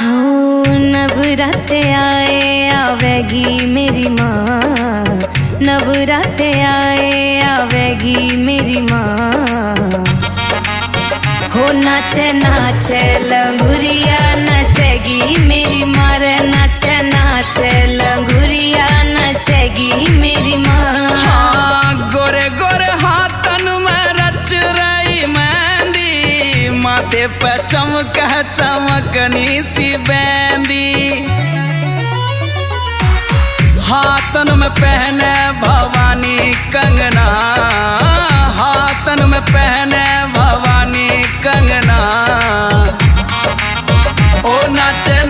हो नवराते आए आवेगी मेरी माँ, नवराते आए आवेगी मेरी माँ। हो नाचे नाचे लंगुरिया नचेगी मेरी माँ रे, नाचे नाचे लंगुरिया नचेगी मेरी माँ। हाँ गोरे गोरे हाथन में रच रही मेहंदी, माथे पे चमक चमकनी सी बेंदी। हाथन में पहने भवानी कंगना, हाथन में पहने भवानी कंगना। ओ नाचे